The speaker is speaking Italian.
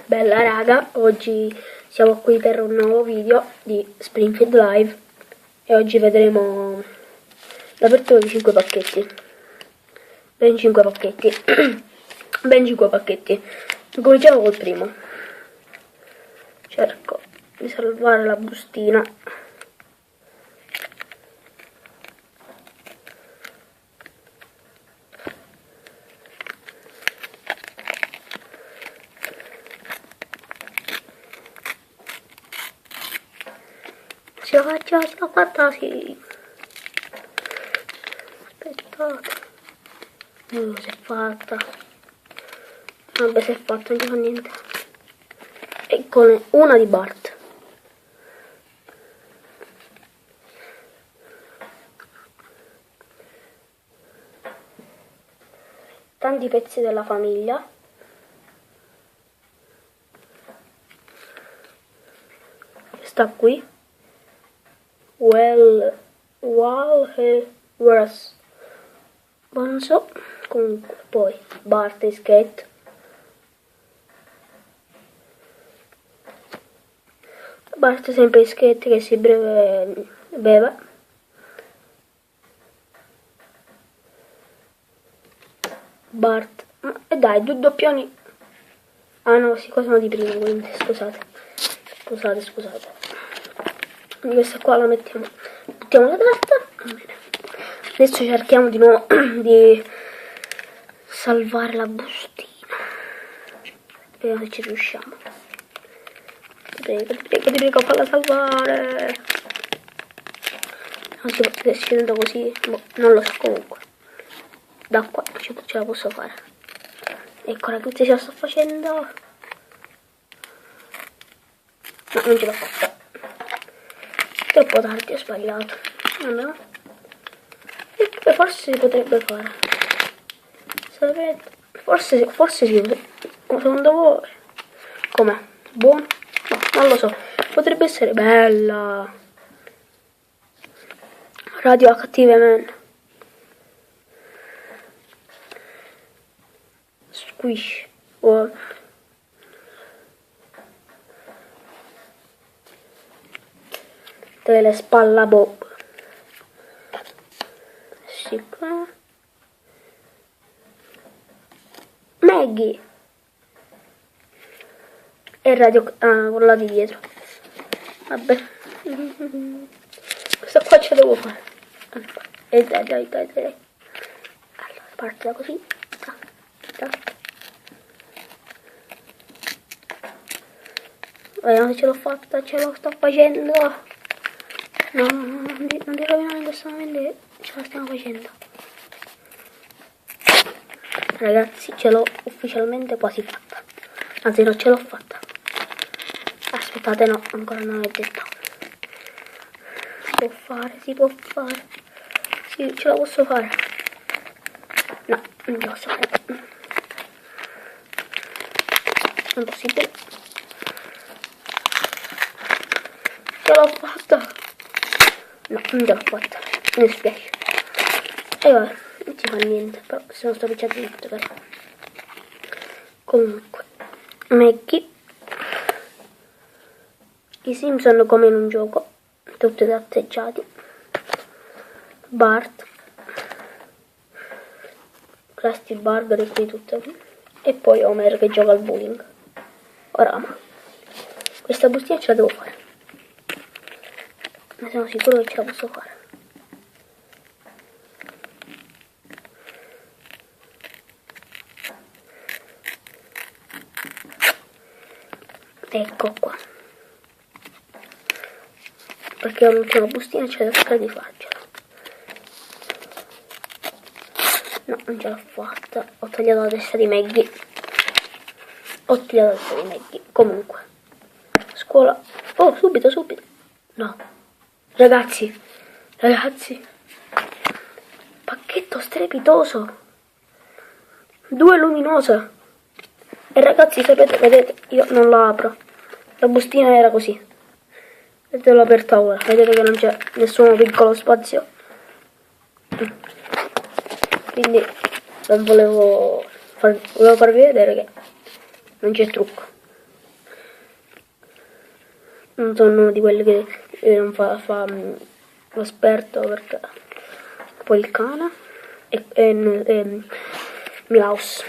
Bella raga, oggi siamo qui per un nuovo video di Springfield Live e oggi vedremo l'apertura di 5 pacchetti. Ben 5 pacchetti. Ben 5 pacchetti. Cominciamo col primo. Cerco di salvare la bustina. Ce l'ho fatta, sì. Aspettate. Non si è fatta. Vabbè, si è fatta, non fa niente. Eccone, una di Bart. Tanti pezzi della famiglia. Sta qui. Walrus. Non so. Comunque, poi Bart e Skate. Bart sempre Skate che si beve. Bart. E dai, due doppioni. Ah no, sì, qua sono di prima, quindi scusate. Scusate. Quindi questa qua la mettiamo. Buttiamo la carta. Bene. Adesso cerchiamo di nuovo di salvare la bustina. Vediamo se ci riusciamo. Ti prego, falla salvare. Non si può scendendo così. Boh, non lo so comunque. Da qua ce la posso fare. Eccola, tutti ce la sto facendo. No, non ce l'ho fatta. Troppo tardi, ho sbagliato. Allora. E forse si potrebbe fare. Sapete? Forse sì. Secondo voi? Com'è? Buono? No, non lo so. Potrebbe essere bella. Radioactive Man. Squish. Oh. Delle spalla Bob. Sì, qua. Maggie. E radio. Ah, quella di dietro. Vabbè. Questa qua ce la devo fare. E dai. Allora, parte da così. Vediamo se ce l'ho fatta, ce lo sto facendo. No, non ti rovinare in questo momento, ce la stiamo facendo. Ragazzi, ce l'ho ufficialmente quasi fatta. Anzi, non ce l'ho fatta. Aspettate, no, ancora non l'ho detto. Si può fare. Sì, ce la posso fare. No, non ce la posso fare. Impossibile. Ce l'ho fatta. No, non ce l'ho fatta. Mi dispiace. E vabbè, non si fa niente. Però se non sto picchiando tutto, però. Comunque, Maggie. I Simpson come in un gioco. Tutti tratteggiati. Bart. Krusty Burger e qui tutte. E poi Homer che gioca al bowling. Ora, questa bustina ce la devo fare. Ma sono sicuro che ce la posso fare. Ecco qua. Perché ho l'ultima bustina e cerco di farcela. No, non ce l'ho fatta. Ho tagliato la testa di Maggie. Comunque. Scuola. Oh, subito. No. Ragazzi. Pacchetto strepitoso. 2 luminose. E ragazzi, sapete, vedete, io non la apro. La bustina era così. Vedete, l'ho aperta ora. Vedete che non c'è nessun piccolo spazio. Quindi volevo farvi vedere che non c'è trucco. non sono uno di quelli che non fa lo esperto, perché poi il cane e Milaus.